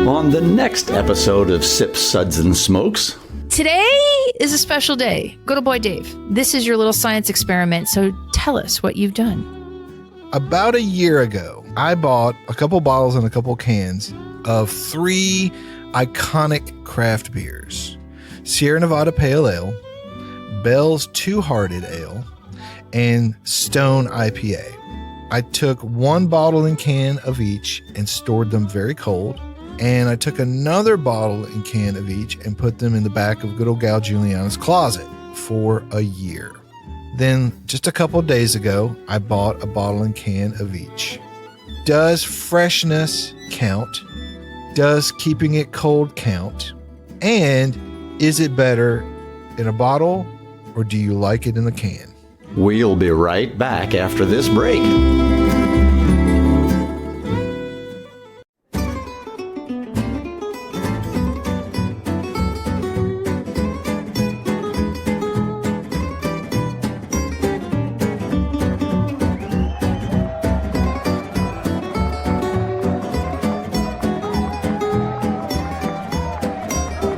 on the next episode of Sips, Suds, and Smokes. Today is a special day. Good old boy Dave, this is your little science experiment, so tell us what you've done. About a year ago, I bought a couple bottles and a couple cans of 3 iconic craft beers. Sierra Nevada Pale Ale, Bell's Two-Hearted Ale, and Stone IPA. I took 1 bottle and can of each and stored them very cold. And I took another bottle and can of each and put them in the back of good old Gal Juliana's closet for a year. Then just a couple of days ago, I bought a bottle and can of each. Does freshness count? Does keeping it cold count? And is it better in a bottle or do you like it in a can? We'll be right back after this break.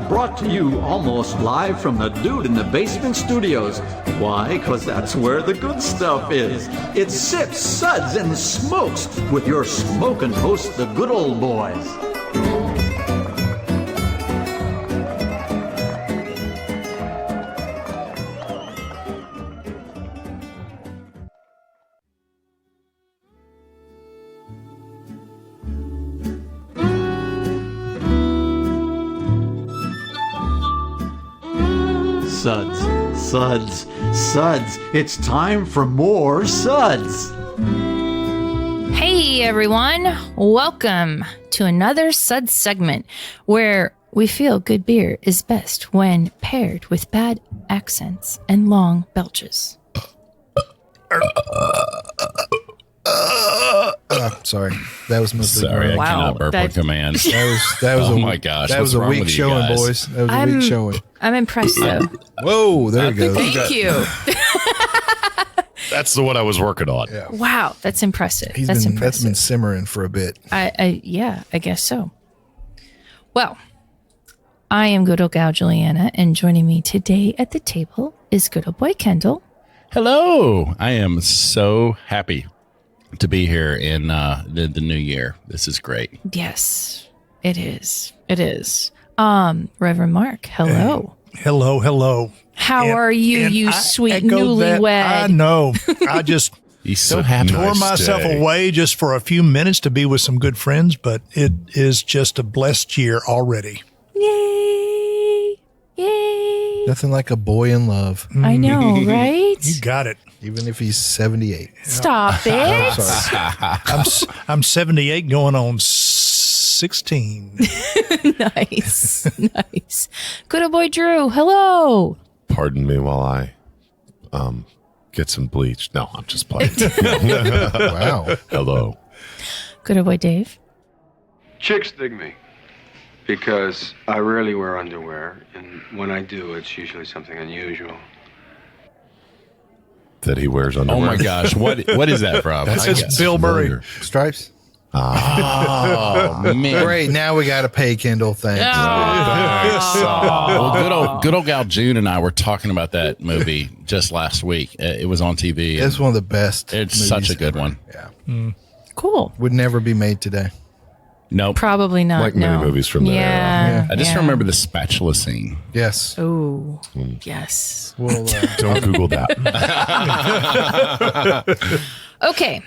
Brought to you almost live from the Dude in the Basement Studios. Why? Because that's where the good stuff is. It's Sips, Suds, and Smokes with your smoking host, the good old boys. Suds, Suds, Suds. It's time for more Suds. Hey everyone, welcome to another Suds segment where we feel good beer is best when paired with bad accents and long belches. Sorry, that was mostly Sorry, I Wow, cannot burp on that- command. That was Oh a, my gosh, that was what's a wrong weak with you showing, guys? boys. That was a weak showing. I'm impressed though. Whoa, there you go. Thank you. That's the one I was working on. Yeah. Wow, that's impressive. That's That's impressive. been simmering for a bit. Yeah, I guess so. Well, I am good old Gal Juliana, and joining me today at the table is good old boy Kendall. Hello. I am so happy to be here in the new year. This is great. Yes, it is. It is. Reverend Mark, hello. Hello. How are you, and you I sweet echo that. newlywed? I know. I just He's so happy. tore myself away just for a few minutes to be with some good friends, but it is just a blessed year already. Yay! Yay! Nothing like a boy in love, I know, right? You got it. even if he's 78. Stop it. Sorry. I'm 78 going on 16. Nice. Nice. Good old boy Drew. Hello. Pardon me while I get some bleach. No, I'm just playing. Wow. Hello. Good old boy Dave. Chicks dig me because I rarely wear underwear, and when I do, it's usually something unusual. That he wears underwear. Oh my gosh, what is that from? That's I just guess. Bill Murray. Familiar. Stripes? Oh man. Great. Now we got to pay Kendall. Thanks. Well, good old Gal June and I were talking about that movie just last week. It was on TV. It's one of the best. It's movies such a good ever. one. Yeah. Cool. Would never be made today. Nope. Probably not. Like many no. movies from that yeah. I just remember the spatula scene. Yes. Oh, yes. Well, Don't Google that. Okay.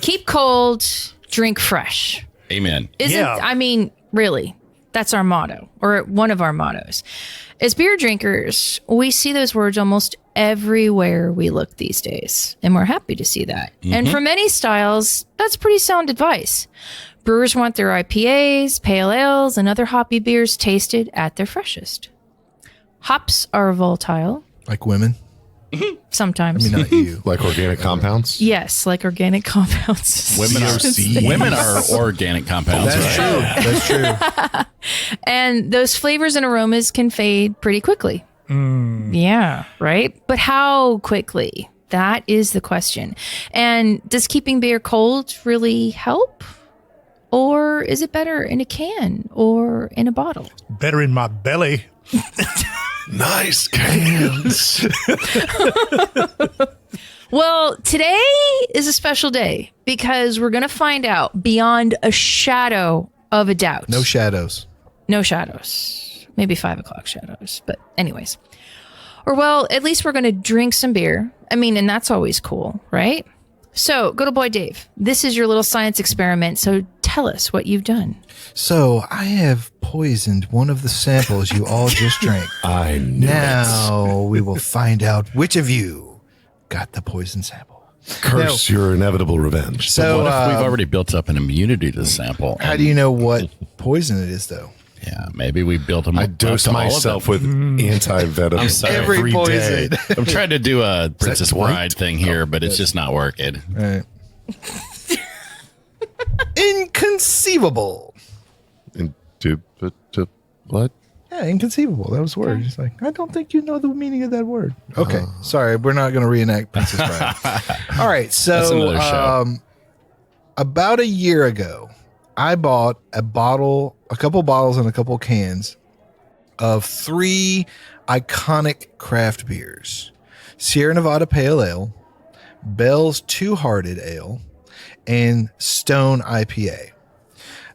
Keep cold, drink fresh. Amen. I mean, really, that's our motto, or one of our mottos. As beer drinkers, we see those words almost everywhere we look these days, and we're happy to see that. And for many styles, that's pretty sound advice. Brewers want their IPAs, pale ales, and other hoppy beers tasted at their freshest. Hops are volatile, like women. sometimes. I mean, not you. Like organic compounds? Yes, like organic compounds. Women are organic compounds. That's right? true. That's true. And those flavors and aromas can fade pretty quickly. Yeah, right? But how quickly? That is the question. And does keeping beer cold really help? Or is it better in a can or in a bottle? Better in my belly. Nice cans. Well, today is a special day because we're going to find out beyond a shadow of a doubt. No shadows. No shadows. Maybe 5 o'clock shadows. But anyways. Or well, at least we're going to drink some beer. I mean, and that's always cool, right? So, good old boy Dave, this is your little science experiment. So tell us what you've done. So I have poisoned one of the samples you all just drank. I knew it. Now we will find out which of you got the poison sample. Curse your inevitable revenge. So What if we've already built up an immunity to the sample? how do you know what poison it is, though? Yeah, maybe we built them I up dosed to all of myself them. with anti-venom. I'm sorry. Every poison. I'm trying to do a Princess white? Bride thing here, but it's just not working. All right. Inconceivable. What? Yeah, inconceivable. That was the word. It's like, I don't think you know the meaning of that word. Okay. Sorry, we're not going to reenact Princess Bride. All right. That's So another show. about a year ago, I bought a couple bottles and a couple cans of 3 iconic craft beers. Sierra Nevada Pale Ale, Bell's Two-Hearted Ale, and Stone IPA.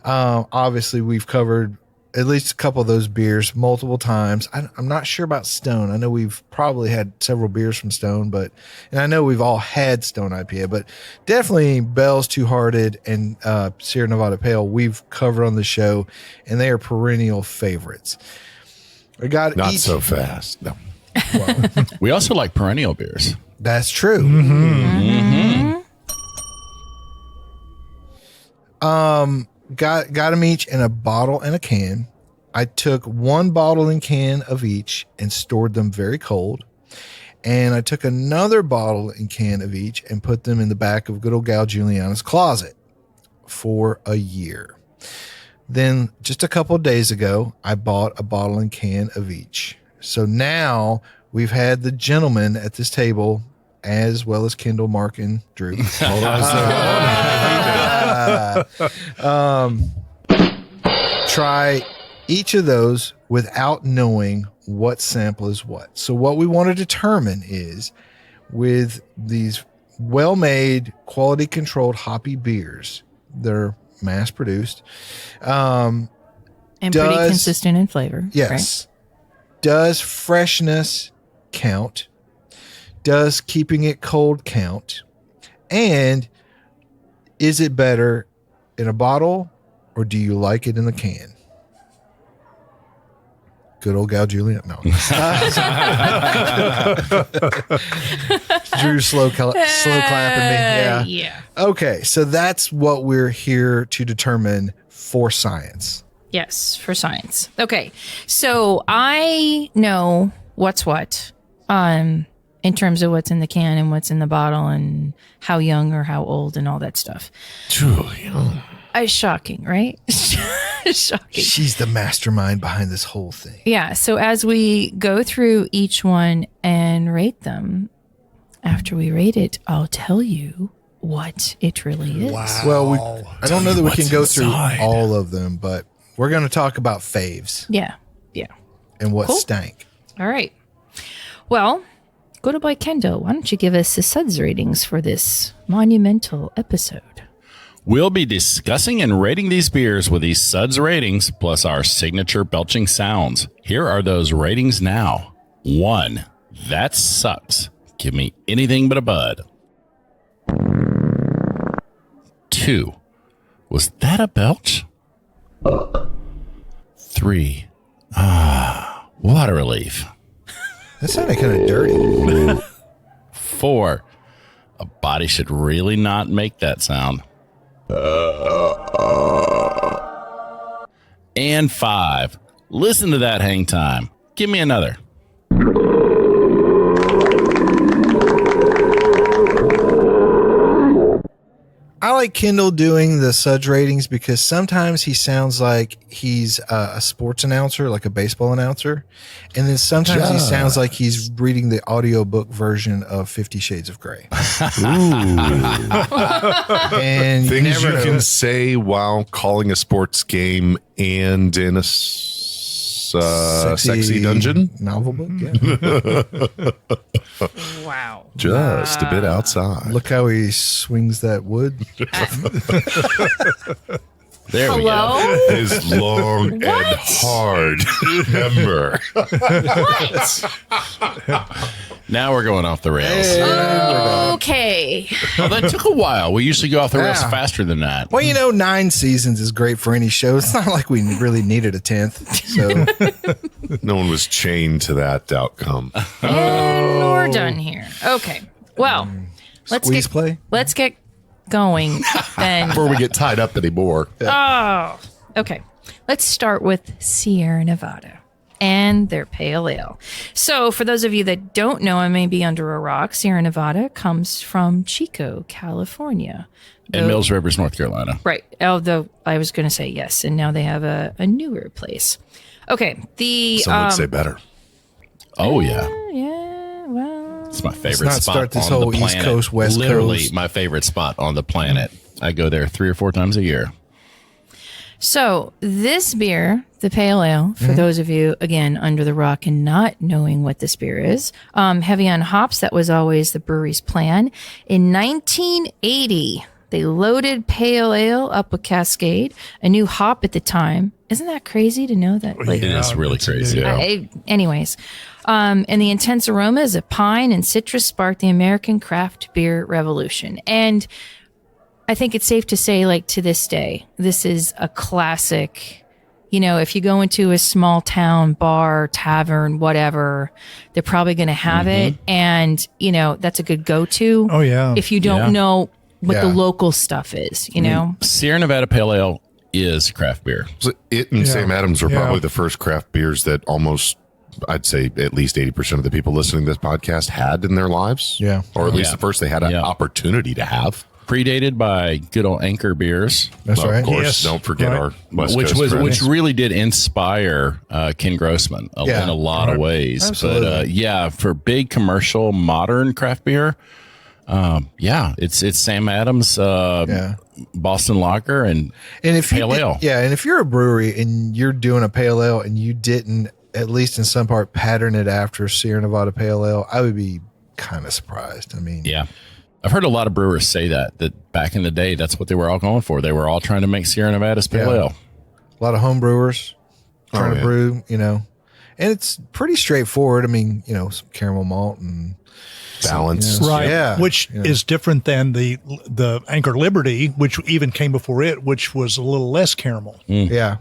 Obviously, we've covered at least a couple of those beers multiple times. I'm not sure about Stone. I know we've probably had several beers from Stone, and I know we've all had Stone IPA, but definitely Bell's Two-Hearted and Sierra Nevada Pale we've covered on the show, and they are perennial favorites. I got Not each. so fast. No. We also like perennial beers. That's true. Got them each in a bottle and a can. I took 1 bottle and can of each and stored them very cold. And I took another bottle and can of each and put them in the back of good old Gal Juliana's closet for a year. Then just a couple of days ago, I bought a bottle and can of each. So now we've had the gentlemen at this table, as well as Kendall, Mark, and Drew. Hold on. Try each of those without knowing what sample is what. So what we want to determine is with these well-made, quality-controlled hoppy beers, they're mass-produced. And pretty consistent in flavor. Yes. Does freshness count? Does keeping it cold count? And is it better in a bottle or do you like it in the can? Good old Gal Juliana. No. Drew slow clapping me. Yeah. Yeah. Okay. So that's what we're here to determine for science. Yes, for science. Okay. So I know what's what in terms of what's in the can and what's in the bottle and how young or how old and all that stuff. Julian. It's shocking, right? Shocking. She's the mastermind behind this whole thing. Yeah. So as we go through each one and rate them, after we rate it, I'll tell you what it really is. Wow. Well, I don't know that we can what's go through inside. all of them, but we're going to talk about faves Yeah. Yeah. and what Cool. stank. All right. Well, go to Boy Kendall. Why don't you give us the SUDS ratings for this monumental episode? We'll be discussing and rating these beers with these SUDS ratings plus our signature belching sounds. Here are those ratings now. 1, that sucks. Give me anything but a bud. 2, was that a belch? 3, what a relief. That sounded kind of dirty. 4, a body should really not make that sound. And 5, listen to that hang time. Give me another. I like Kendall doing the Suds ratings because sometimes he sounds like he's a sports announcer, like a baseball announcer. And then sometimes he sounds like he's reading the audiobook version of 50 Shades of Grey. And Things you know. can say while calling a sports game and in a sexy dungeon. Novel book, yeah. Wow. Just a bit outside. Look how he swings that wood. There Hello? we go. His long and hard hammer. Now we're going off the rails. Okay. Well, that took a while. We usually go off the rails faster than that. Well, 9 seasons is great for any show. It's not like we really needed a 10th. So No one was chained to that outcome. And we're done here. Okay. Well, squeeze play. let's get going then. Before we get tied up anymore. Oh, okay. Let's start with Sierra Nevada and their pale ale. So, for those of you that don't know, I may be under a rock. Sierra Nevada comes from Chico, California. And Mills Rivers, North Carolina. Right. Although I was going to say yes, and now they have a newer place. Okay. Some would say better. Oh, yeah. Yeah. Well. It's my favorite not spot start this on whole the East planet. Coast, West Literally Coast. my favorite spot on the planet. I go there 3 or 4 times a year. So this beer, the pale ale, for those of you again under the rock and not knowing what this beer is, heavy on hops. That was always the brewery's plan. In 1980. They loaded pale ale up with Cascade, a new hop at the time. Isn't that crazy to know that? Like, It is really crazy. Yeah. anyways, and the intense aromas of pine and citrus sparked the American craft beer revolution. And I think it's safe to say, like, to this day, this is a classic. If you go into a small town bar, tavern, whatever, they're probably going to have it. And, that's a good go-to. Oh, yeah. If you don't know what the local stuff is, Sierra Nevada Pale Ale is craft beer. So it and Sam Adams were Yeah. probably the first craft beers that almost, I'd say at least 80% of the people listening to this podcast had in their lives. Yeah. Or at least Yeah. the first they had an Yeah. opportunity to have. Predated by good old Anchor beers. That's Of right. course, Yes. don't forget Right. our West Which Coast friends. which really did inspire Ken Grossman Yeah. in a lot of ways. Absolutely. But for big commercial modern craft beer, it's Sam Adams, Boston Lager, and if pale ale. and if you're a brewery and you're doing a pale ale and you didn't, at least in some part, pattern it after Sierra Nevada Pale Ale, I would be kind of surprised. I mean, Yeah. I've heard a lot of brewers say that back in the day, that's what they were all going for. They were all trying to make Sierra Nevada's pale Yeah. ale. a lot of home brewers trying Oh, to yeah. brew, and it's pretty straightforward. I mean, some caramel malt and Balance. Right. Yeah. Which is different than the Anchor Liberty, which even came before it, which was a little less caramel. yeah.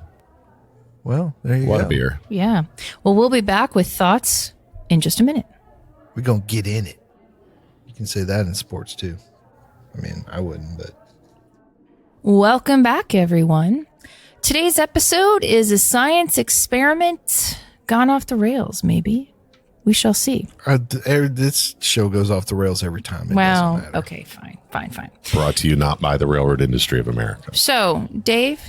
Well, there you What go. a beer. Yeah. Well, we'll be back with thoughts in just a minute. We're gonna get in it. You can say that in sports too. I mean, I wouldn't, but Welcome back, everyone. Today's episode is a science experiment gone off the rails, maybe. We shall see. this show goes off the rails every time. It Well, doesn't matter. okay, fine. Brought to you not by the Railroad Industry of America. So, Dave,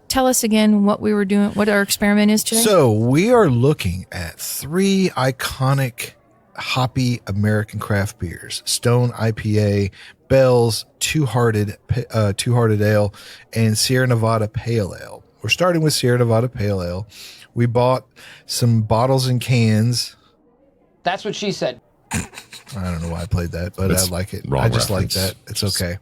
tell us again what we were doing, what our experiment is today. So we are looking at 3 iconic hoppy American craft beers: Stone IPA, Bell's Two-Hearted Ale, and Sierra Nevada Pale Ale. We're starting with Sierra Nevada Pale Ale. We bought some bottles and cans. That's what she said. I don't know why I played that, but It's I like it. wrong I just like reference. that. It's okay.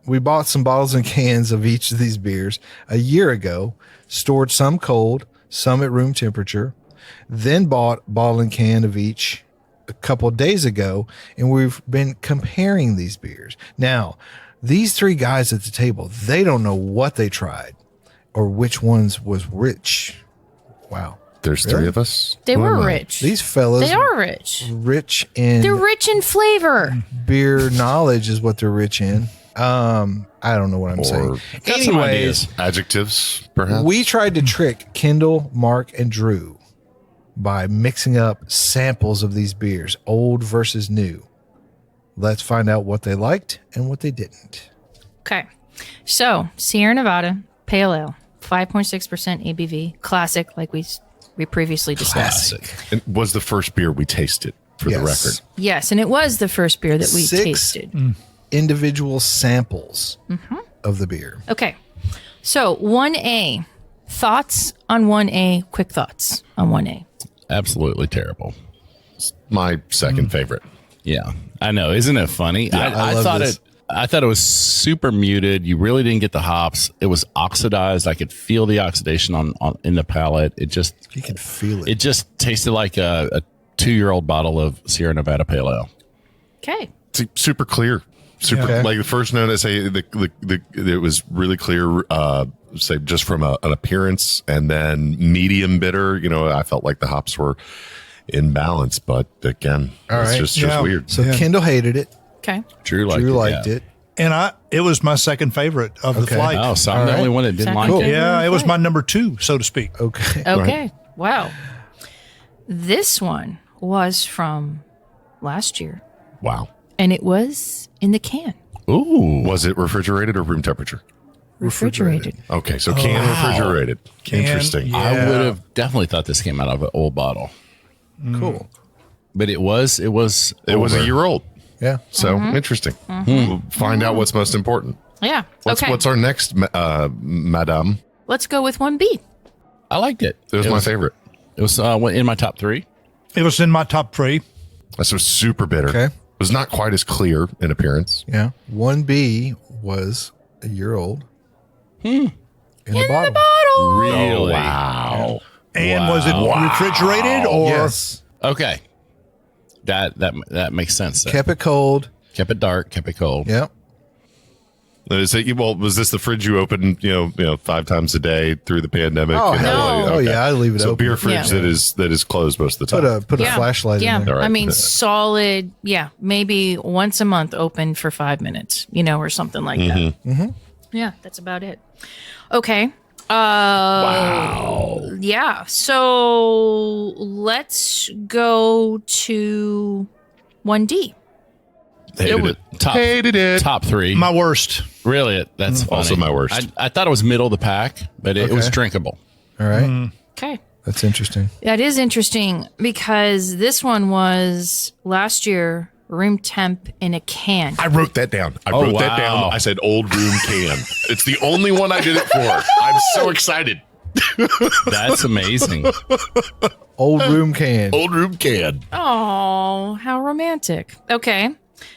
We bought some bottles and cans of each of these beers a year ago, stored some cold, some at room temperature, then bought a bottle and can of each a couple of days ago, and we've been comparing these beers. Now, these 3 guys at the table, they don't know what they tried or which ones was rich. Wow. There's 3 of us. they Who were am I? rich. These fellas They are rich. rich in They're rich in flavor. beer knowledge is what they're rich in. I don't know what I'm saying. Got some ideas. Adjectives, perhaps. We tried to trick Kendall, Mark, and Drew by mixing up samples of these beers, old versus new. Let's find out what they liked and what they didn't. Okay. So, Sierra Nevada, Pale Ale, 5.6% ABV, classic, like we previously discussed. Classic. It was the first beer we tasted, for the record. Yes, and it was the first beer that we 6 tasted. individual samples of the beer. Okay. So, 1A. Thoughts on 1A? Quick thoughts on 1A. Absolutely terrible. My second favorite. Yeah, I know. Isn't it funny? I love thought this. I thought it was super muted. You really didn't get the hops. It was oxidized. I could feel the oxidation on in the palate. It just You can feel it. it just tasted like a 2-year-old bottle of Sierra Nevada Pale Ale. Okay. Super clear. Super Okay. like the first note I say it was really clear say just from an appearance, and then medium bitter. I felt like the hops were in balance, but again, All it's right. just Yeah. weird. So Kendall hated it. Okay. Drew liked Drew it. liked yeah. it. And it was my second favorite of the Okay. flight. Oh, so I'm All the right. only one that didn't Second like favorite. it. Yeah, it was my number 2, so to speak. Okay. Okay. Wow. This one was from last year, Wow. and it was in the can, Ooh, Was it refrigerated or room temperature? refrigerated. Okay, so can refrigerated. Interesting. Yeah. I would have definitely thought this came out of an old bottle, Cool. but it was It was a over. year old. Yeah. So interesting. We'll find out what's most important. Yeah. Okay. What's our next, madame? Let's go with 1B. I liked it. It was my favorite. It was in my top 3. It was in my top 3. This was super bitter. Okay. It was not quite as clear in appearance. Yeah. 1B was a year old. In the bottle. Really? Wow. And was it refrigerated or? Yes. Okay. That makes sense. Kept it cold. Kept it dark. Kept it cold. Yep. Was this the fridge you opened, 5 times a day through the pandemic? Oh, no. Oh, yeah. I leave it So open. beer fridge Yeah. that is closed most of the time. Put a flashlight Yeah. in there. All right. I mean, solid. Yeah. Maybe once a month open for 5 minutes, or something like that. Mm-hmm. Yeah. That's about it. Okay. Wow. Yeah. So let's go to 1D. Hated it. Hated it. Top 3. My worst. Really? That's funny. Also my worst. I thought it was middle of the pack, but it was Okay. drinkable. All right. Okay. That's interesting. That is interesting because this one was last year room temp in a can. I wrote that down. I wrote that wow. down. I said old room can. It's the only one I did it for. I'm so excited. That's amazing. Old room can. Old room can. Oh, how romantic. Okay.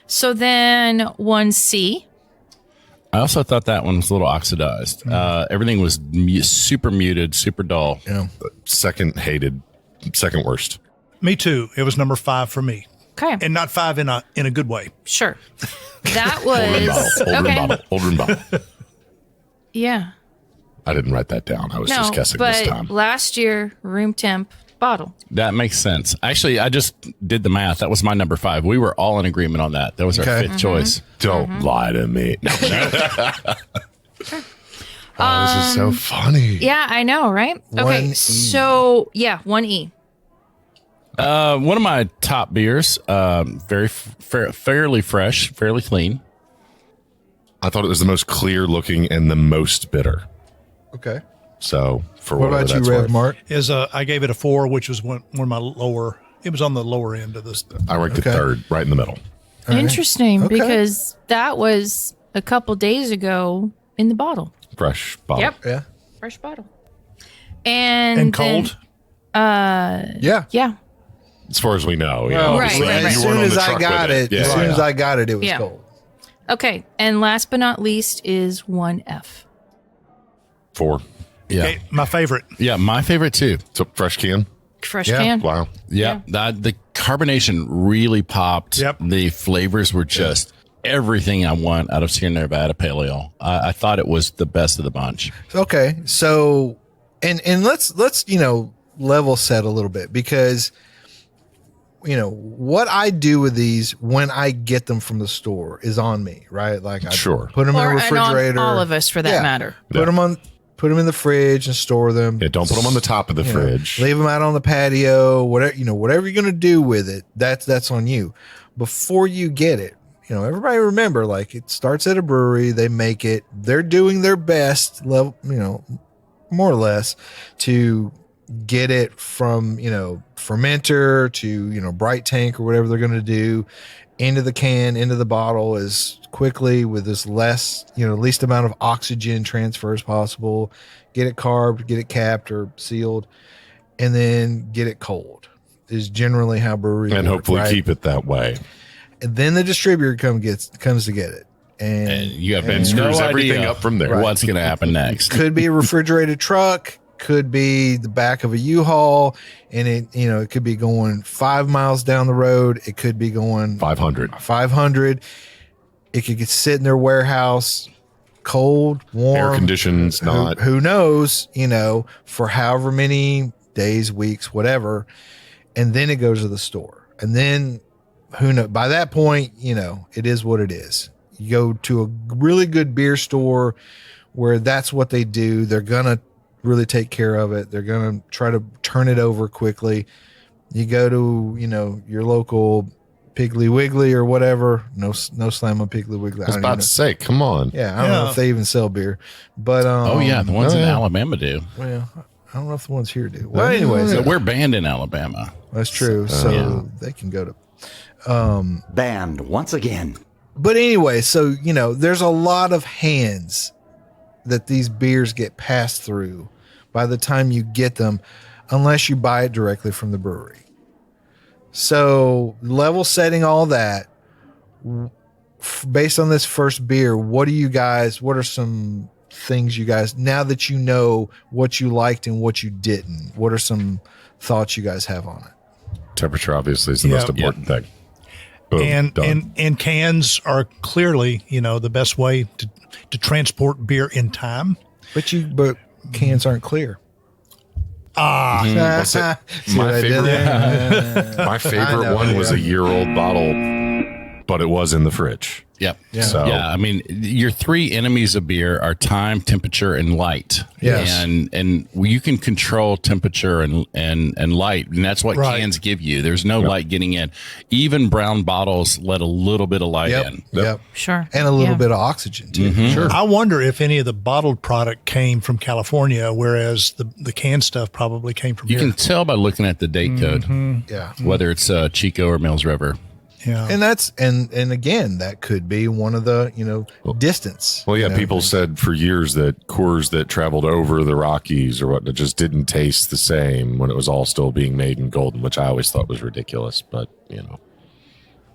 So then 1C. I also thought that one was a little oxidized. Everything was super muted, super dull. Yeah. Second worst. Me too. It was number 5 for me. Okay. And not 5 in a good way. Sure. That was Old room bottle. Yeah. I didn't write that down. I was No, just guessing this but time. last year room temp bottle. That makes sense. Actually, I just did the math. That was my number 5. We were all in agreement on that. That was our Okay. 5th choice. Don't lie to me. No. This is so funny. Yeah, I know, right? Okay. 1E. So, yeah, 1E. One of my top beers, fairly fresh, fairly clean. I thought it was the most clear looking and the most bitter. Okay. So for What whatever about you, that's Rev worth. Mark? I gave it a 4, which was one of my lower. It was on the lower end of this. I ranked it Okay. third, right in the middle. Interesting Okay. because that was a couple days ago in the bottle. Fresh bottle. Yep. Yeah. Fresh bottle. And And cold. Yeah. Yeah. As far as we know. Yeah, Well, obviously, right, right. you As weren't soon on as the I truck got with it, Yeah. as soon as I got it, it was Yeah. cold. Okay. And last but not least is 1F. 4. Yeah. Okay, my favorite. Yeah, my favorite too. So fresh can. Fresh Yeah. can. Wow. Yeah. The carbonation really popped. Yep. The flavors were just everything I want out of Sierra Nevada Pale Ale. I thought it was the best of the bunch. Okay. So, and let's level set a little bit because what I do with these when I get them from the store is on me, right? Like I Sure. put them in a And on refrigerator. all of us for that Yeah. matter. Put them in the fridge and store them. Yeah, don't put them on the top of the You know, fridge. leave them out on the patio. Whatever you're gonna do with it, that's on you. Before you get it, everybody remember, like, it starts at a brewery, they make it, they're doing their best level, more or less, to get it from, fermenter to, bright tank or whatever they're going to do into the can, into the bottle as quickly with as less, least amount of oxygen transfer as possible, get it carbed, get it capped or sealed, and then get it cold is generally how breweries and work, hopefully right? keep it that way. And then the distributor comes to get it. And You have And screws no everything idea up from there. What's going to happen next? could be a refrigerated truck, could be the back of a U-Haul, and it could be going 5 miles down the road. It could be going 500. It could sit in their warehouse, cold, warm, Air conditions, not. who knows, for however many days, weeks, whatever. And then it goes to the store. And then who knows? By that point, it is what it is. You go to a really good beer store where that's what they do. They're going to really take care of it. They're going to try to turn it over quickly. You go to, your local Piggly Wiggly or whatever. No slam on Piggly Wiggly. I was about to say, come on. Yeah, I don't know if they even sell beer. But the ones in Alabama do. well, I don't know if the ones here do. Well, anyways, So we're banned in Alabama. that's true. So they can go to. Banned once again. But anyway, so there's a lot of hands that these beers get passed through by the time you get them, unless you buy it directly from the brewery. So level setting all that, based on this first beer, what are some things you guys, now that you know what you liked and what you didn't, what are some thoughts you guys have on it? Temperature obviously is the most important thing. Boom, done. And cans are clearly, the best way to transport beer in time. But cans aren't clear. My See what I did favorite, there? my favorite one was a year-old bottle, but it was in the fridge. Yep. Yeah. So Yeah, I mean, your three enemies of beer are time, temperature, and light. Yes. And you can control temperature and light, and that's what Right. cans give you. There's no light getting in. Even brown bottles let a little bit of light in. Yep. Sure. And a little Yeah. bit of oxygen too. Sure. I wonder if any of the bottled product came from California, whereas the canned stuff probably came from You here. can tell by looking at the date code, Yeah. whether it's Chico or Mills River. Yeah. And that's and again, that could be one of the, distance. Well, yeah, people said for years that Coors that traveled over the Rockies or whatnot just didn't taste the same when it was all still being made in Golden, which I always thought was ridiculous. But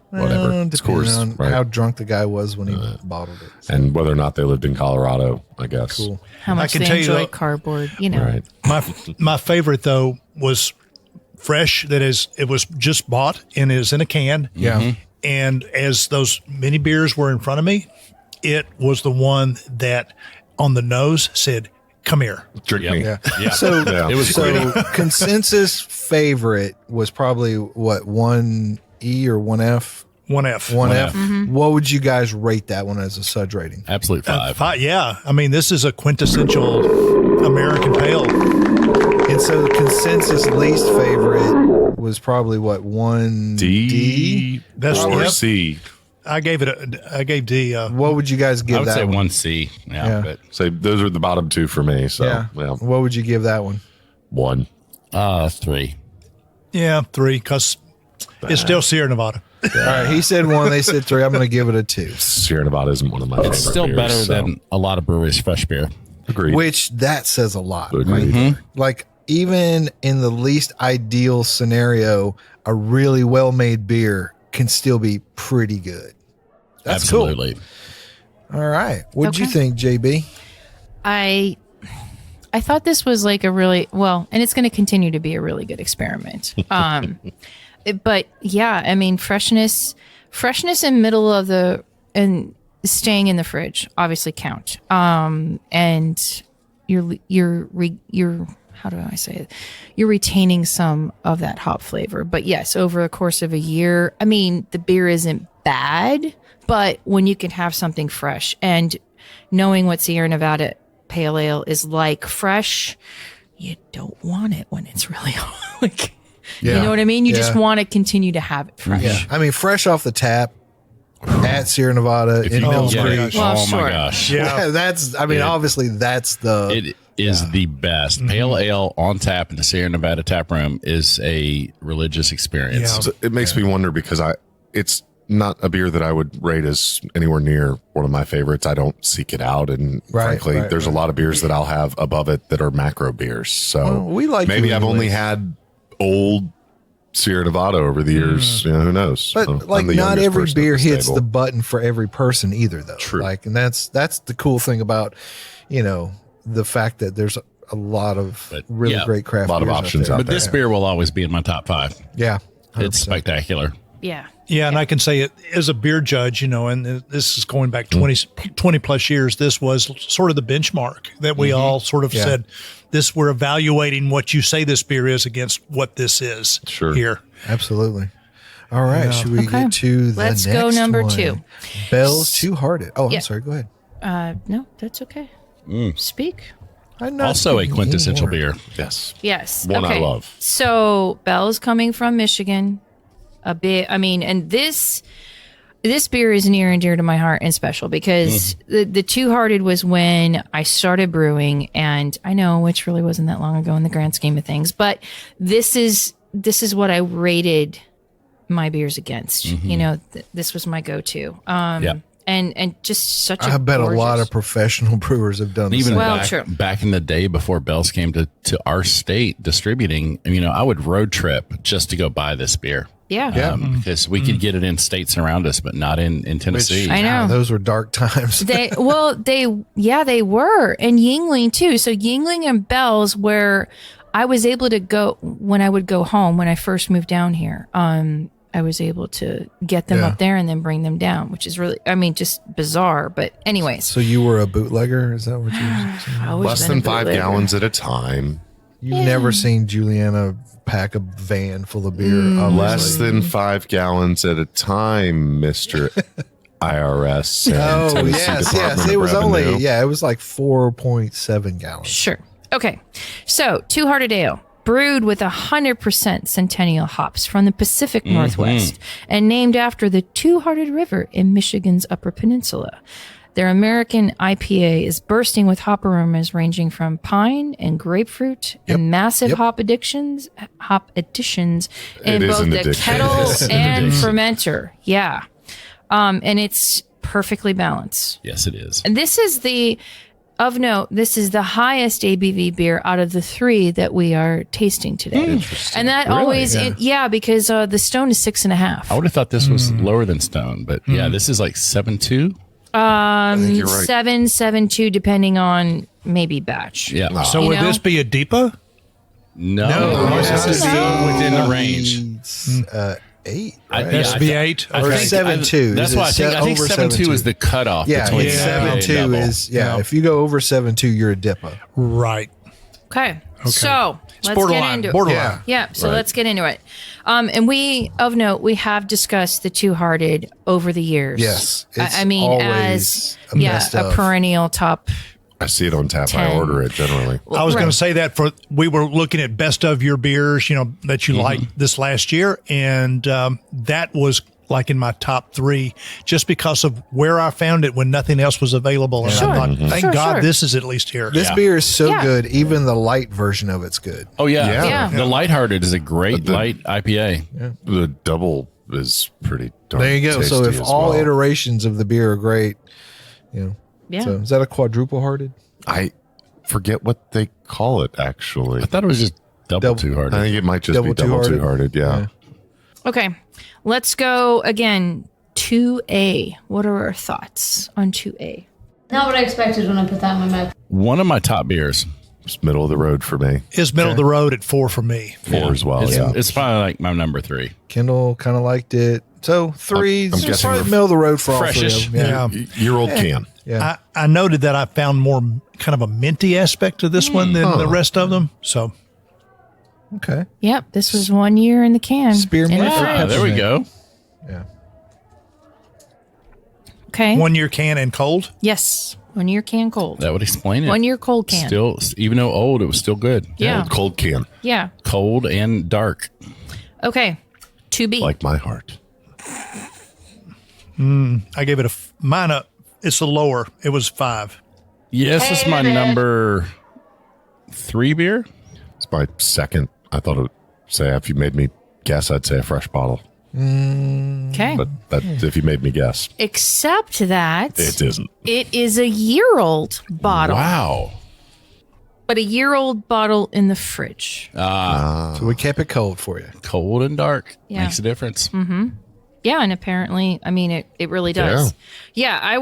whatever. It's Depending Coors, on right? how drunk the guy was when he bottled it. And whether or not they lived in Colorado, I guess. Cool. How much can they tell you enjoy that- cardboard, Right. My favorite though was fresh. It was just bought and is in a can. Yeah. And as those mini beers were in front of me, it was the one that on the nose said, "Come here." Drink me. Yeah. Yeah. So Yeah. It was so consensus favorite was probably what, 1E or 1F? 1F. 1F. What would you guys rate that one as a SUDS rating? Absolute five. Yeah. I mean, this is a quintessential American pale. And so the consensus least favorite was probably what, 1D? D That's or yep. C. I gave D. What would you guys give I would that say one? 1C. Yeah. Yeah. But So those are the bottom two for me. So Yeah. What would you give that one? 1. 3. Yeah, 3, because it's still Sierra Nevada. All right. He said 1. They said 3. I'm going to give it a 2. Sierra Nevada isn't one of my favorite It's still beers, better so. than a lot of breweries' fresh beer. Agreed. Which that says a lot. Agreed. Like even in the least ideal scenario, a really well-made beer can still be pretty good. That's Absolutely. cool. All right. What'd you Okay. think, JB? I thought this was like a really well, and it's going to continue to be a really good experiment. But yeah, I mean, freshness in middle of and staying in the fridge obviously count. And you're how do I say it? You're retaining some of that hop flavor. But yes, over the course of a year, I mean, the beer isn't bad, but when you can have something fresh and knowing what Sierra Nevada Pale Ale is like fresh, you don't want it when it's really like, you know what I mean? You just want to continue to have it fresh. Yeah. I mean, fresh off the tap, at Sierra Nevada in Mills Creek. Well, oh sure. my gosh. Yeah. That's, I mean, obviously that's the. It is the best. Pale ale on tap in the Sierra Nevada tap room is a religious experience. Yeah. So it makes me wonder because it's not a beer that I would rate as anywhere near one of my favorites. I don't seek it out, and frankly, there's a lot of beers that I'll have above it that are macro beers. So Well, we like maybe you I've only anyways. had old Sierra Nevada over the years. You know, who knows? But So, like, I'm the not youngest every person at beer this hits table. the button for every person either, though. True. Like, and that's the cool thing about, the fact that there's a lot of But, really yeah, great craft a lot of beers options there. out But this beer will always be in my top 5. Yeah, It's 100%. spectacular. Yeah. Yeah, and I can say it as a beer judge, and this is going back 20 plus years. This was sort of the benchmark that we all sort of said, we're evaluating what you say this beer is against what this is Sure. here. Absolutely. All right, should we Okay. get to the Let's next go number one? 2. Bell's Two Hearted. Oh, Yeah. I'm sorry. Go ahead. No, that's okay. Speak. I'm not Also a speaking quintessential anymore. beer. Yes. Yes. One I okay. love. So Bell's coming from Michigan. And this beer is near and dear to my heart and special because the Two Hearted was when I started brewing, and I know, which really wasn't that long ago in the grand scheme of things, but this is what I rated my beers against. This was my go-to. Yeah. And just such a I bet a lot gorgeous- of professional brewers have done Even this. Well, back, true. back in the day before Bell's came to our state distributing, I would road trip just to go buy this beer. Yeah. Because we could get it in states around us, but not in Tennessee. I know. Those were dark times. They were, and Yingling too. So Yingling and Bell's, where I was able to go when I would go home when I first moved down here. I was able to get them up there and then bring them down, which is really, just bizarre. But anyways, So you were a bootlegger? Is that what you were saying? I always Less been than a 5 bootlegger. gallons at a time. You've never seen Juliana pack a van full of beer? Less obviously. than 5 gallons at a time, Mr. IRS. And Oh, Tennessee yes. Department It of was Revenue. only, it was like 4.7 gallons. Sure. Okay. So Two Hearted Ale, brewed with 100% Centennial hops from the Pacific Northwest and named after the Two-Hearted River in Michigan's Upper Peninsula. Their American IPA is bursting with hop aromas ranging from pine and grapefruit and massive hop additions in It is both an the addiction. kettle It is an and addiction. fermenter. Yeah. And it's perfectly balanced. Yes, it is. And this is of note, this is the highest ABV beer out of the 3 that we are tasting today. And that always, because the Stone is 6.5. I would have thought this was lower than Stone, but this is like 7.2. I think you're right. 7.2, depending on maybe batch. Yeah. So You would know? this be a Deepa? No, this is within the range. It's 8, I- right? yeah, This would be 8? I Or think- 7.2. That's Is it why I think over 7.2 is the cutoff Yeah, between it's Yeah. IPA and 7.2 double. is, if you go over 7.2, you're a dipper. Right. Okay. So It's let's borderline. get into it. Borderline. Yeah, so Right. let's get into it. And we have discussed the Two Hearted over the years. Yes, it's I mean, always as a must a of. perennial top. I see it on tap. I 10. order it generally. I was going Right. to say that we were looking at best of your beers, that you liked this last year. And that was like in my top 3 just because of where I found it when nothing else was available. And Sure. I thought, thank Sure, God sure. this is at least here. This Yeah. beer is so Yeah. good. Even the light version of it's good. Oh, yeah. Yeah. The Lighthearted is a great The- light IPA. The double is pretty darn There you go. So tasty if as all well. iterations of the beer are great, Yeah. So is that a quadruple hearted? I forget what they call it, actually. I thought it was just double Two Hearted. I think it might just Double be double two-hearted? two-hearted. Yeah. Okay. Let's go again. 2A. What are our thoughts on 2A? Not what I expected when I put that in my mouth. One of my top beers. It's middle of the road for me. It's middle of the road at 4 for me. 4 as well. It's, Yeah. it's probably like my number 3. Kendall kind of liked it. So 3, I'm it's guessing probably we're middle of the road for all 3 freshish. of them. Yeah. Year-old can. Yeah. I noted that I found more kind of a minty aspect to this one than the rest of them. So Okay. Yep. This was 1 year in the can. Spearmint In the for fridge. Ah, there we go. Yeah. Okay. 1 year can and cold. Yes. 1 year can cold. That would explain it. 1 year cold can. Still, even though old, it was still good. Yeah. Cold can, Yeah. Cold and dark. Okay. 2B. like my heart. I gave it it's a lower. It was 5. Yeah, this is my number 3 beer. It's my second. I thought it would say, if you made me guess, I'd say a fresh bottle. Okay. But if you made me guess, Except that it isn't. it is a year-old bottle. Wow. But a year-old bottle in the fridge. So we kept it cold for you. Cold and dark Yeah. makes a difference. Yeah, and apparently, I mean, it really does. Yeah,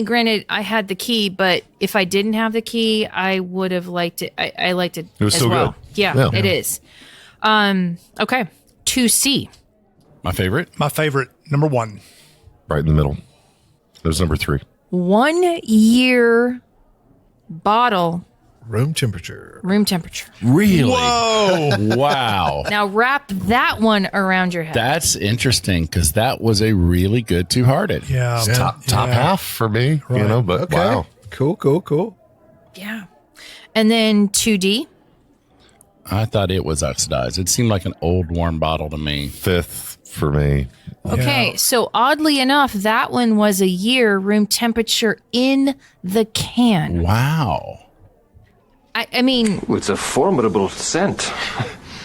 granted, I had the key, but if I didn't have the key, I would have liked it. I liked it It was as still well. good. Yeah, it is. Okay, 2C. My favorite? My favorite, number 1. Right in the middle. It was number 3. 1 year bottle, Room temperature. room temperature. Really? Whoa. Wow. Now wrap that one around your head. That's interesting because that was a really good two-hearted. Yeah. Top half for me, but Okay. wow. Cool. Yeah. And then 2D. I thought it was oxidized. It seemed like an old warm bottle to me. 5th for me. Okay, so oddly enough, that one was a year room temperature in the can. Wow. I mean, It's a formidable scent.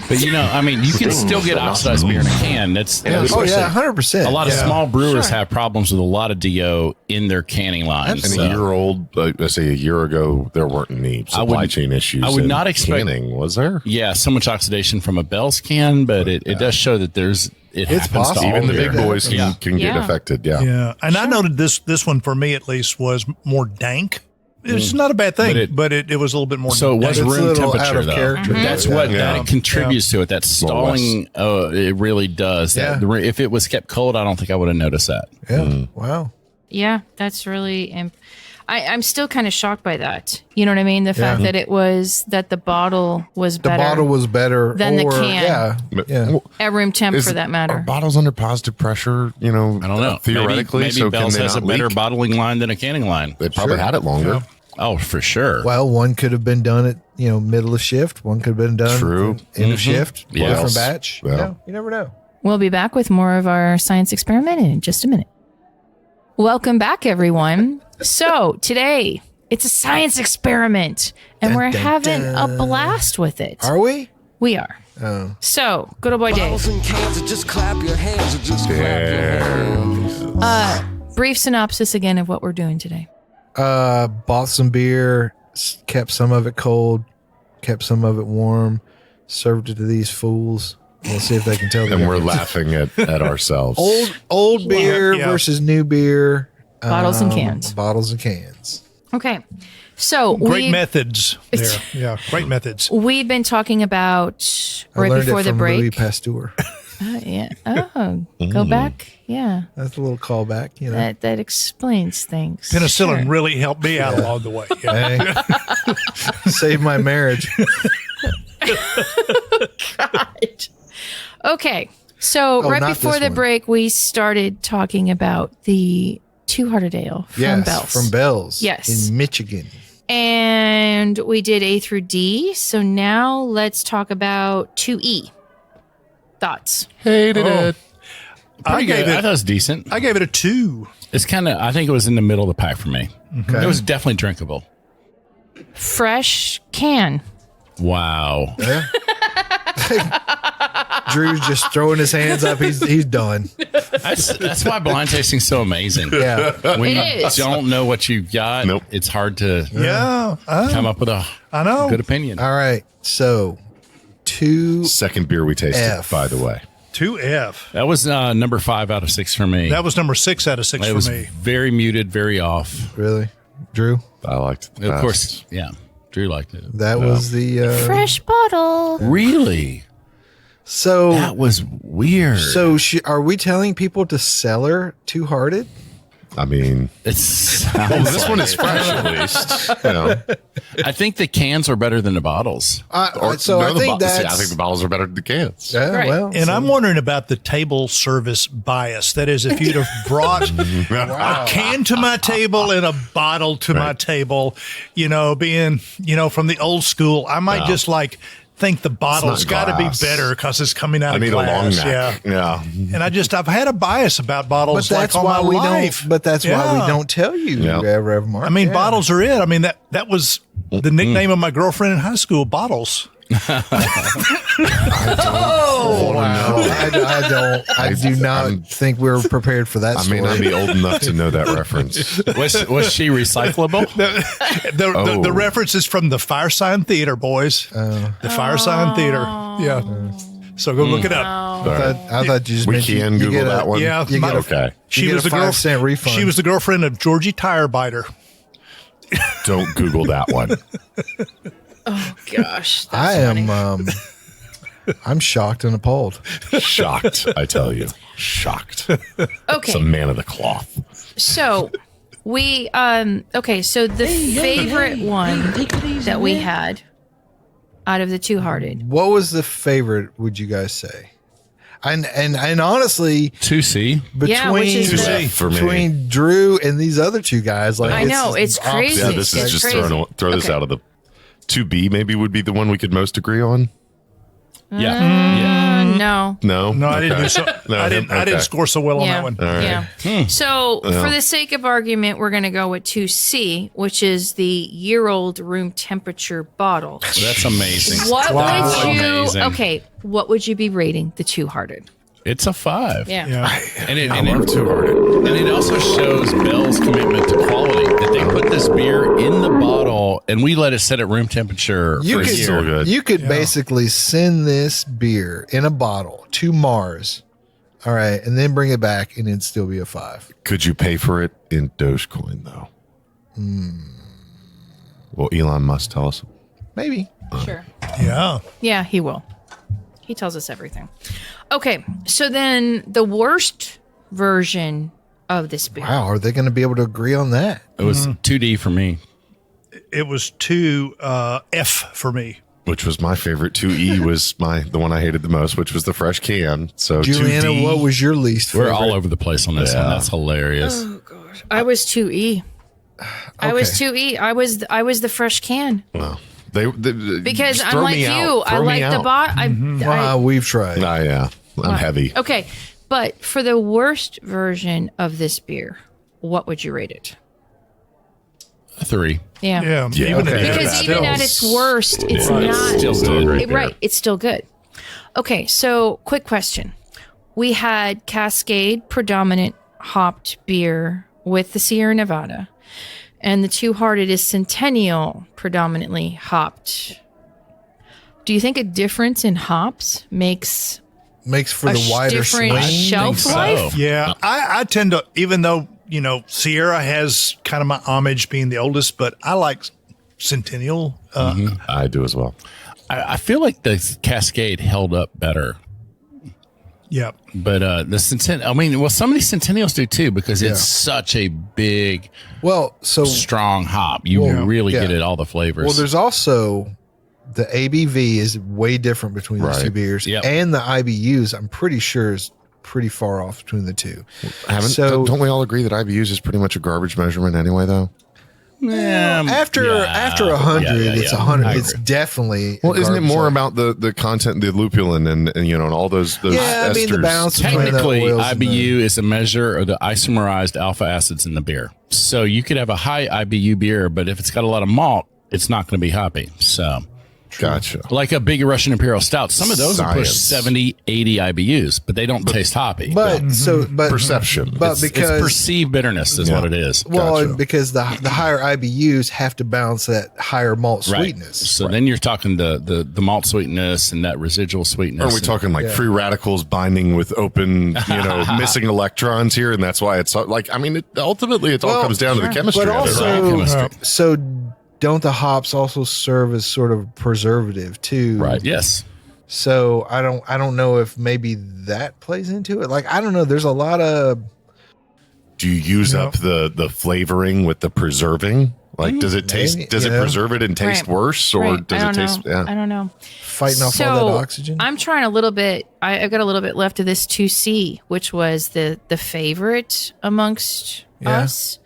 But you can still get oxidized beer in a can. That's Oh, yeah, 100%. a lot of small brewers have problems with a lot of DO in their canning lines. And so a year old, let's say a year ago, there weren't any supply chain issues. I would in not expect canning, was there? Yeah, so much oxidation from a Bell's can, but it does show that it happens possible. to all Even the beer. big boys can get Yeah. affected. Yeah. Yeah. And I noted this one for me at least was more dank. It's not a bad thing, but it was a little bit more. So it was It's a room little out temperature, of though. character. That's Mhm. what Yeah. that contributes to it. That stalling, it really does. Yeah. If it was kept cold, I don't think I would have noticed that. Yeah. Wow. yeah, that's really. I'm still kind of shocked by that. You know what I mean? The fact that the bottle was The better. bottle was better than the or- can. Yeah. At room temp for that Are matter. bottles under positive pressure? I don't know. Theoretically, maybe so Bell's can they has a not better leak? bottling line than a canning line. They probably had it longer. Oh, for sure. Well, one could have been done at middle of shift. One could have been done True. at end of shift. Yes. Different batch. Yeah. You never know. We'll be back with more of our science experiment in just a minute. Welcome back, everyone. So today it's a science experiment, and Dun, we're dun, having dun. a blast with it. Are we? We are. Oh. So, good old boy Dave. Brief synopsis again of what we're doing today. Bought some beer, kept some of it cold, kept some of it warm, served it to these fools. We'll see if they can tell the And we're difference. laughing at ourselves. Old beer Yeah. versus new beer. Bottles and cans. Bottles and cans. Okay. So, great methods there. Yeah, great methods. we've been talking about I right learned before it the from break. Louis Pasteur. Yeah. Oh, go back. Yeah. That's a little callback, That explains things. Penicillin Sure. really helped me out along the way. Yeah. Hey. Saved my marriage. God. Okay. So Oh, right not before this the one. break, we started talking about the Two-Hearted Ale from Yes, Bell's. from Bell's. Yes. In Michigan. And we did A through D. So now let's talk about 2E. Thoughts? Hated it. Pretty good. I thought it was decent. I gave it a 2. It's I think it was in the middle of the pack for me. Okay. It was definitely drinkable. Fresh can. Wow. Yeah. Drew's just throwing his hands up. He's done. That's why blind tasting's so amazing. Yeah. When It you is. don't know what you've got, Nope. it's hard to Yeah. come up with a I know. good opinion. All right. So 2 Second beer we tasted, F. by the way. 2F. That was number 5 out of 6 for me. That was number 6 out of 6 it for was me. very muted, very off. Really? Drew? I liked it. Of course, yeah. Drew liked it. That was the Fresh bottle. Really? so That was weird. so are we telling people to sell her Two-Hearted? I mean, It's this one is fresh at least. I think the cans are better than the bottles. So I think that's I think the bottles are better than the cans. yeah, Right. well, And so- I'm wondering about the table service bias. That is, if you'd have brought a can to my table and a bottle to my table, being, from the old school, I might just think the bottle's got to be glass. better because it's coming out I of need glass. a long neck. Yeah. And I've had a bice about bottles But that's like all why my we life. don't. But that's why Yeah. we don't tell you, Yeah. Reverend Mark. I mean, Yeah. bottles are it. I mean, that was the nickname of my girlfriend in high school, Bottles. Oh, wow. I do not think we're prepared for that I story. may not be old enough to know that reference. Was she recyclable? The reference is from the Fire Sign Theater, boys. The Fire Sign Theater. Yeah. So go look it up. I thought you just We mentioned can you Google get that one. Yeah, You get a, Okay. She you was get the a 5-cent refund. She was the girlfriend of Georgie Tire Biter. Don't Google that one. Oh gosh, that's I am. funny. I'm shocked and appalled. Shocked, I tell you. Shocked. It's Okay, a man of the cloth. so we okay, so the favorite one that we had out of the Two Hearted. What was the favorite? Would you guys say? And honestly, 2C. between Yeah, which is the- 2C for me. between Drew and these other two guys, like I know, it's opposite. crazy. Yeah, this is It's just crazy. throw this Okay. out of the 2B maybe would be the one we could most agree on. Yeah. No. No? No, I didn't do so. No, I didn't okay. score so well on Yeah. that one. Yeah. So, for the sake of argument, we're going to go with 2C, which is the year-old room temperature bottle. That's amazing. What would you? Amazing. Okay, what would you be rating the Two Hearted? It's a 5. Yeah. And it, I love Two Hearted. and it also shows Bell's commitment to quality, that they put this beer in the bottle and we let it sit at room temperature You for a could, year. so good. you could basically send this beer in a bottle to Mars, all right, and then bring it back, and it'd still be a 5. Could you pay for it in Dogecoin, though? Well, Elon Musk tell us. Maybe. Sure. Yeah. Yeah, he will. He tells us everything. Okay, so then the worst version of this beer. Wow, are they going to be able to agree on that? It was 2D for me. It was 2F for me. Which was my favorite. 2E was the one I hated the most, which was the fresh can. So Juliana, 2D. what was your least favorite? We're all over the place on this one. That's hilarious. Oh gosh, I was 2E. I was 2E. I was the fresh can Well, because just I'm throw like me you. out. I Throw me like the out. bot. Wow, we've tried. Yeah, I'm heavy. Okay, but for the worst version of this beer, what would you rate it? A 3. Yeah. Yeah. Yeah, Even okay. at Because that. even at its worst, it's Yeah, not it's still good. right. It's still good. Okay, so quick question. We had Cascade predominant hopped beer with the Sierra Nevada, and the Two Hearted is Centennial predominantly hopped. Do you think a difference in hops makes Makes for a the wider different swing. shelf so. life? Yeah. I tend to, even though, Sierra has kind of my homage being the oldest, but I like Centennial. I do as well. I feel like the Cascade held up better. Yeah. But the Centennial, some of these Centennials do too, because it's such a big, Well, so strong hop. You really get it, all the flavors. well, there's also the ABV is way different between these two Right. beers, Yep. and the IBUs. I'm pretty sure is pretty far off between the two. Don't we all agree that IBUs is pretty much a garbage measurement anyway, though? After 100, it's 100. It's definitely. Well, isn't it more garbage. about the content, the lupulin, and and all those Yeah, I mean, the esters? balance between the Technically, oils and the- IBU is a measure of the isomerized alpha acids in the beer. So you could have a high IBU beer, but if it's got a lot of malt, it's not going to be hoppy. So, Gotcha. like a big Russian Imperial Stout, some of those will push Science. 70, 80 IBUs, but they don't taste hoppy. But Perception. But it's because perceived bitterness is what it is. well, Gotcha. because the higher IBUs have to balance that higher malt Right. sweetness. So then you're talking the malt sweetness and that residual sweetness. Are we talking like free radicals binding with open, missing electrons here, and that's why it's like? I mean, ultimately, it all comes down to the chemistry. But of it, right? also, Chemistry. so don't the hops also serve as sort of preservative too? Right. Yes. So I don't know if maybe that plays into it. Like I don't know. There's a lot of Do you use up the flavoring with the preserving? Like, does it taste? Maybe, Does it preserve it and taste Right. worse, or Right. does I it don't taste? know. I don't know. fighting off all that oxygen. I'm trying a little bit. I've got a little bit left of this 2C, which was the favorite amongst us.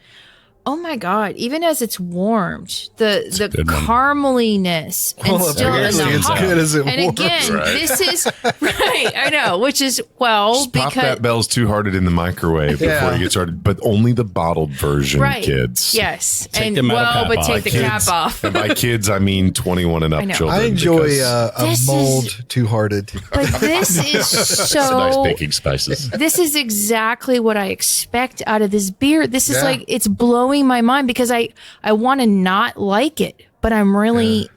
oh my God, even as it's warmed, the good one. carameliness and Well, still in apparently the it's hop. good as it And warms. again, Right. this is right. I know, which is Just pop because that Bell's Two Hearted in the microwave Yeah. before you get started, but only the bottled version, right, kids. yes, Take and the metal cap but off. take the Kids. cap off. And by kids, I mean 21 and up I know. children. I enjoy because a This mold is- two-hearted. But this is it's nice so. baking spices. This is exactly what I expect out of this beer. This is Yeah. like it's blowing my mind because I want to not like it, but I'm really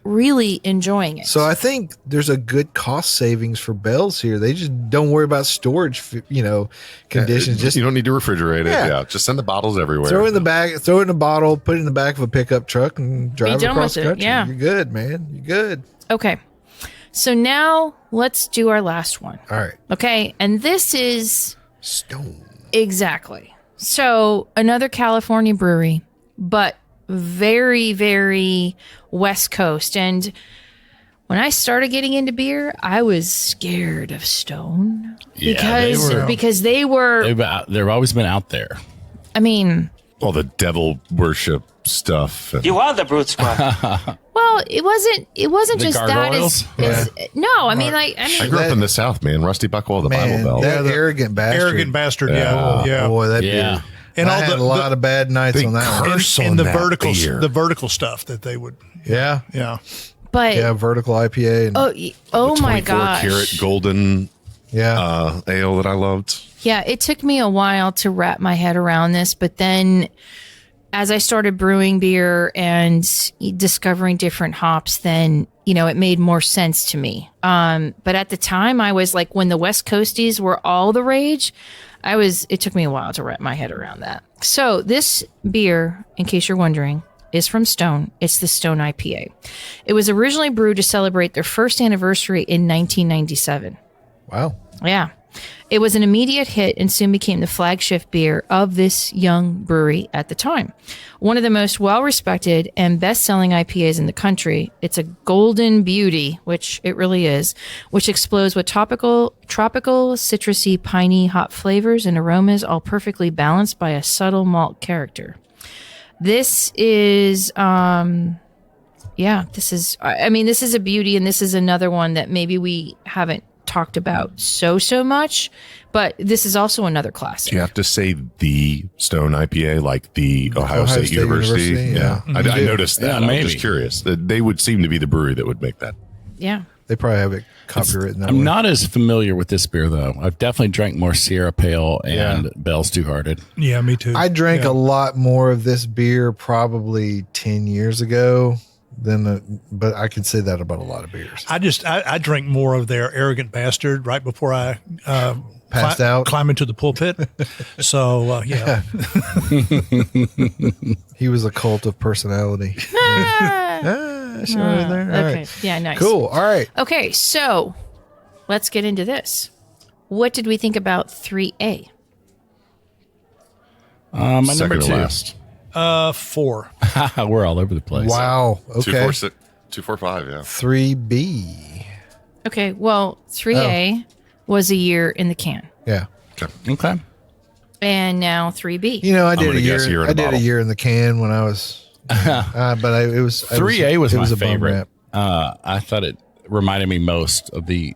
enjoying it. So I think there's a good cost savings for Bell's here. They just don't worry about storage, conditions. Just you don't need to refrigerate it. Yeah. Yeah, just send the bottles everywhere. throw it in the bag, throw it in a bottle, put it in the back of a pickup truck, and drive done across with the it, country. yeah. You're good, man. You're good. Okay. So now let's do our last one. All right. Okay. And this is Stone. exactly. So another California brewery, but very, very West Coast. And when I started getting into beer, I was scared of Stone because they were, They've always been out there. I mean, All the devil worship stuff. You are the Brute Squad. well, it wasn't The just gargoyles? that. No, I mean, I I grew up in the South, man. Rusty Buckwell, the Man, Bible Belt. that arrogant bastard. Arrogant bastard. Yeah. Yeah. Boy, that Yeah. beer. And And I all had the- a lot of bad nights they on that one. curse And on the that beer. vertical stuff that they would. Yeah. Yeah. but Yeah, vertical IPA. And, oh my 24 gosh. karat golden yeah. ale that I loved. Yeah, it took me a while to wrap my head around this, but then as I started brewing beer and discovering different hops, then, it made more sense to me. But at the time I was like, when the West Coasties were all the rage, it took me a while to wrap my head around that. So this beer, in case you're wondering, is from Stone. It's the Stone IPA. It was originally brewed to celebrate their first anniversary in 1997. Wow. Yeah. It was an immediate hit and soon became the flagship beer of this young brewery at the time. One of the most well-respected and best-selling IPAs in the country. It's a golden beauty, which it really is, which explodes with tropical, citrusy, piney, hop flavors and aromas, all perfectly balanced by a subtle malt character. This is, this is a beauty, and this is another one that maybe we haven't talked about so much, but this is also another classic. Do you have to say the Stone IPA like the Ohio State University? Yeah. I noticed that. Yeah, I'm maybe. just curious. They would seem to be the brewery that would make that. Yeah. They probably have it copywritten that I'm way. not as familiar with this beer though. I've definitely drank more Sierra Pale and Bell's Two Hearted. Yeah, me too. I drank a lot more of this beer probably 10 years ago but I can say that about a lot of beers. I drank more of their arrogant bastard right before I Passed out. climb into the pulpit. So yeah, He was a cult of personality. There. All Okay. right. Yeah, nice. Cool. All right. Okay, so let's get into this. What did we think about 3A? My Second number to 2. last. 4. We're all over the place. Wow. Okay. 246, 245, yeah. 3B. Okay, well, 3A was a year in the can, Yeah. Okay. and now 3B. I did gonna a guess year. in a I did a bottle. year in the can when I was, it was 3A was it my a bum favorite. rap. I thought it reminded me most of the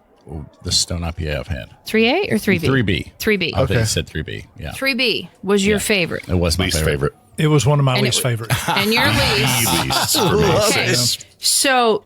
Stone IPA I've had. 3A or 3B? 3B. 3B. I think Okay. it said 3B. Yeah. 3B was your favorite, It was my Least favorite. favorite. It was one of my And least it- favorite. and your least. Least for me. Okay, so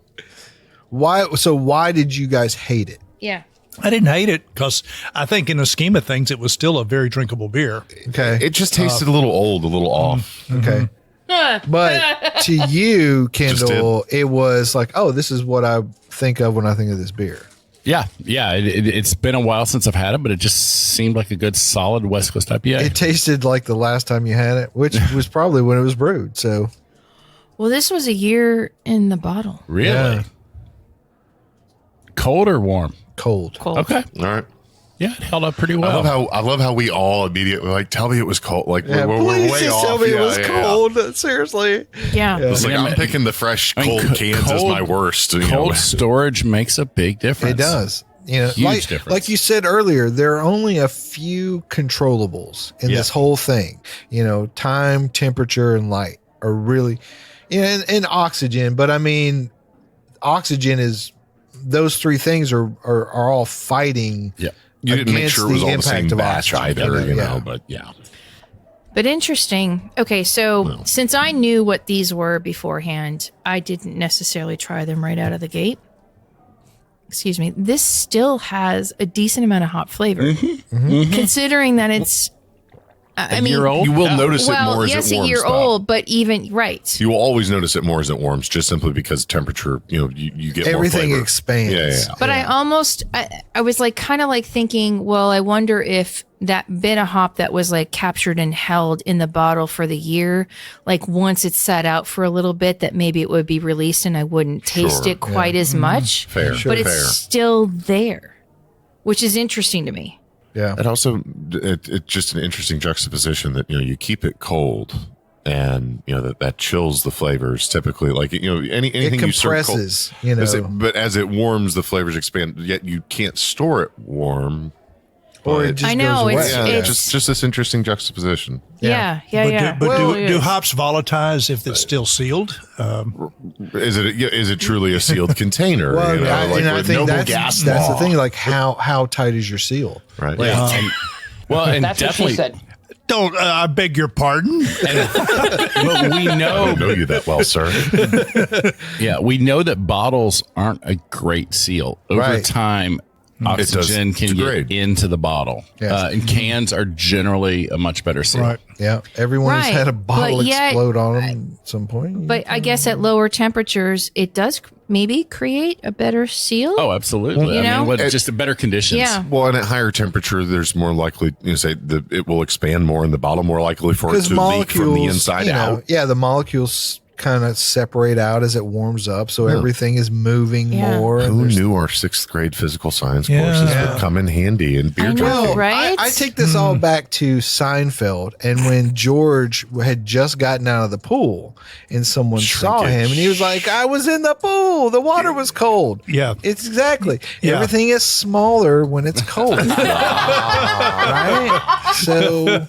Why did you guys hate it? yeah, I didn't hate it because I think in the scheme of things, it was still a very drinkable beer. Okay. It just tasted a little old, a little off. Okay. But to you, Kendall, it was like, oh, this is what I think of when I think of this beer. Yeah. It's been a while since I've had it, but it just seemed like a good, solid West Coast IPA. It tasted like the last time you had it, which was probably when it was brewed. So, well, this was a year in the bottle. really? Yeah. Cold or warm? cold. Okay. All right. Yeah, it held up pretty well. I love how we all immediately like tell me it was cold. Like Yeah, we're please way just off. tell me it Yeah, was yeah. cold. Seriously. Yeah. It's like Yeah, I'm picking the fresh I mean, cold cans as cold- my worst. Cold storage makes a big difference. It does. You know, Huge difference. like you said earlier, there are only a few controllables in this whole thing. You know, time, temperature, and light are really, and oxygen. But I mean, oxygen is, those three things are all fighting. Yeah. You didn't make sure it was all the same batch either, you know, but yeah. But interesting. Okay, so since I knew what these were beforehand, I didn't necessarily try them right out of the gate. Excuse me. This still has a decent amount of hop flavor, considering that it's a year old. You will notice it more as yes, it warms. a year old, but even right. You will always notice it more as it warms, just simply because temperature. You know, you get everything more flavor. expands. Yeah. But I was like kind of like thinking, well, I wonder if that bit of hop that was like captured and held in the bottle for the year, like once it's sat out for a little bit, that maybe it would be released and I wouldn't taste it quite as much. Fair, but it's still there, which is interesting to me. Yeah. It also, it's just an interesting juxtaposition that, you know, you keep it cold and, you know, that chills the flavors typically. Like, you know, anything it compresses, you serve cold, you know. but as it warms, the flavors expand, yet you can't store it warm. Or it just I know, goes away. it's just this interesting juxtaposition. Yeah. But do hops volatilize if it's still sealed? Is it truly a sealed container? Well, you know, I think gas that's the law. thing. Like how tight is your seal? Right. Well, and That's what definitely. she said. Don't, I beg your pardon. But we I know, don't know you that well, sir. we know that bottles aren't a great seal. Over Right. time, oxygen can degrade. get into the bottle. Yes. And cans are generally a much better seal. Right. Yeah. Everyone's Right, had a bottle but yet- explode on them at some point. But I guess at lower temperatures, it does maybe create a better seal. Oh, absolutely. You know? Just a better conditions. Yeah. Well, and at higher temperature, there's more likely, it will expand more in the bottle, more likely for it because to leak from the molecules, inside you know, out. yeah, the molecules kind of separate out as it warms up, so everything is moving more. and Who there's- knew our 6th grade physical science courses would come in handy in beer I know, drinking? Well, right? I take this all back to Seinfeld, and when George had just gotten out of the pool, and someone saw him, and he was like, "I was in the pool. The water was cold." Yeah. It's exactly. Yeah. Everything is smaller when it's cold, right? So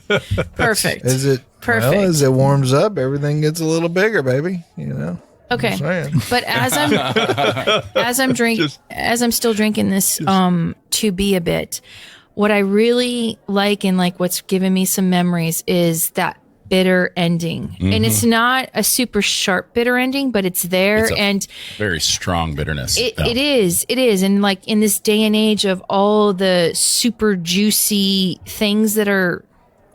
Perfect. is it? Perfect. Well, as it warms up, everything gets a little bigger, baby. You know. Okay. Saying. But as I'm still drinking this to be a bit, what I really like and like what's given me some memories is that bitter ending. And it's not a super sharp bitter ending, but it's there. It's a and very strong bitterness. it is. And like in this day and age of all the super juicy things that are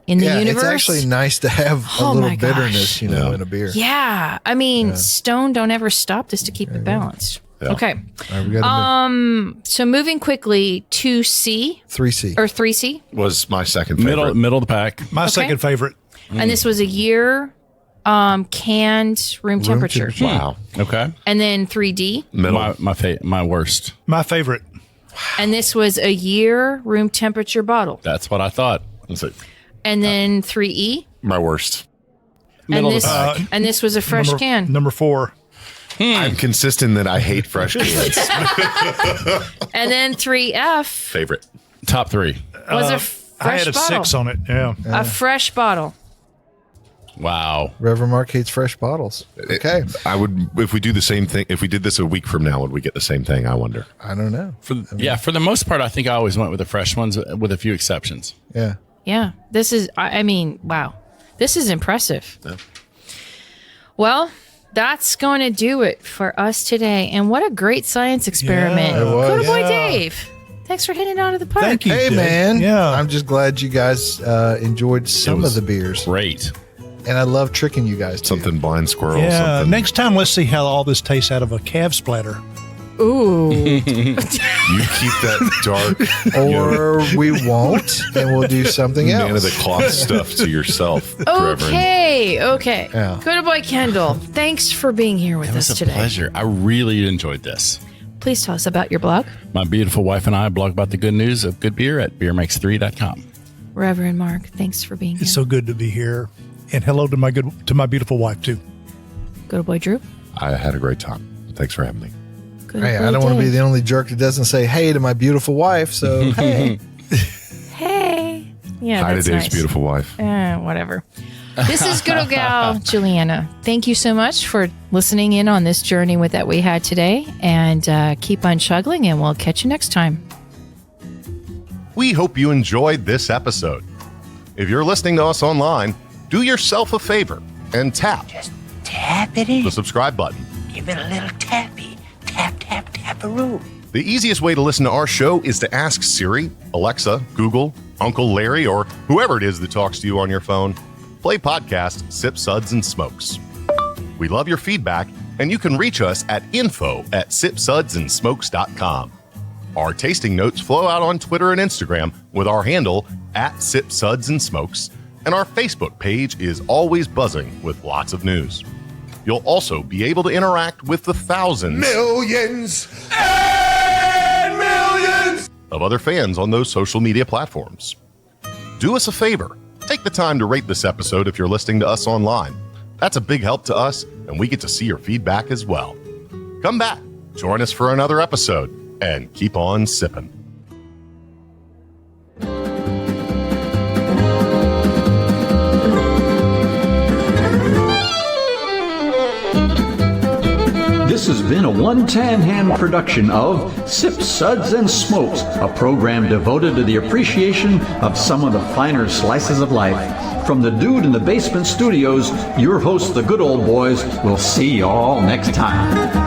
in the universe. It's actually nice to have a Oh little my gosh. bitterness, you know, in a beer. Yeah. I mean, Stone don't ever stop this to keep it balanced. Okay. All right, we got So moving quickly to C 3C. or 3C. Was my second favorite. middle of the pack. My second favorite. And this was a year canned room temperature. Wow. Okay. And then 3D. Middle. My worst. My favorite. And this was a year room temperature bottle. That's what I thought. Let's see. And then 3E. My worst. Middle and of the this pack. and this was a fresh can. Number 4. I'm consistent that I hate fresh cans. And then 3F Favorite. Top 3. was a I fresh had a bottle. 6 on it. Yeah. A fresh bottle. Wow. Reverend Mark hates fresh bottles. Okay. I would, if we do the same thing, if we did this a week from now, would we get the same thing? I wonder. I don't know. For the most part, I think I always went with the fresh ones, with a few exceptions. Yeah. Yeah. This is I mean, wow. This is impressive. Yeah. Well, that's going to do it for us today. And what a great science experiment. Yeah, it was. Good boy, Yeah. Dave. Thanks for hitting it out of the park. Thank you. Hey, Dave. man. Yeah. I'm just glad you guys enjoyed some of was the beers. Great. And I love tricking you guys, too. Something blind squirrel. Yeah. Something. Next time, let's see how all this tastes out of a calf splatter. Ooh. You keep that dark Or we won't, and we'll do something else. man of the cloth stuff to yourself, Reverend. Okay. Yeah. Good boy, Kendall. Thanks for being here with It us was a today. pleasure. I really enjoyed this. Please tell us about your blog. My beautiful wife and I blog about the good news of good beer at beermakes3.com. Reverend Mark, thanks for being here. It's so good to be here. And hello to my beautiful wife, too. Good boy, Drew. I had a great time. Thanks for having me. Hey, I don't want to be the only jerk that doesn't say hey to my beautiful wife. So, hey. Hey. Yeah, Hi to that's Dave's nice. beautiful wife. Whatever. This is good old gal Juliana. Thank you so much for listening in on this journey that we had today. And keep on chuggling, and we'll catch you next time. We hope you enjoyed this episode. If you're listening to us online, do yourself a favor and tap Tap it in. the subscribe button. Give it a little tappy. Tap, tap, tap-a-roo. The easiest way to listen to our show is to ask Siri, Alexa, Google, Uncle Larry, or whoever it is that talks to you on your phone. Play podcast Sip, Suds, and Smokes. We love your feedback, and you can reach us at info@sipsudsandsmokes.com. Our tasting notes flow out on Twitter and Instagram with our handle @SipSudsAndSmokes, and our Facebook page is always buzzing with lots of news. You'll also be able to interact with the thousands, millions, and millions of other fans on those social media platforms. Do us a favor. Take the time to rate this episode if you're listening to us online. That's a big help to us, and we get to see your feedback as well. Come back, join us for another episode, and keep on sipping. This has been a One Tan Hand production of Sip, Suds, and Smokes, a program devoted to the appreciation of some of the finer slices of life. From the Dude in the Basement Studios, your hosts, the Good Old Boys, will see you all next time.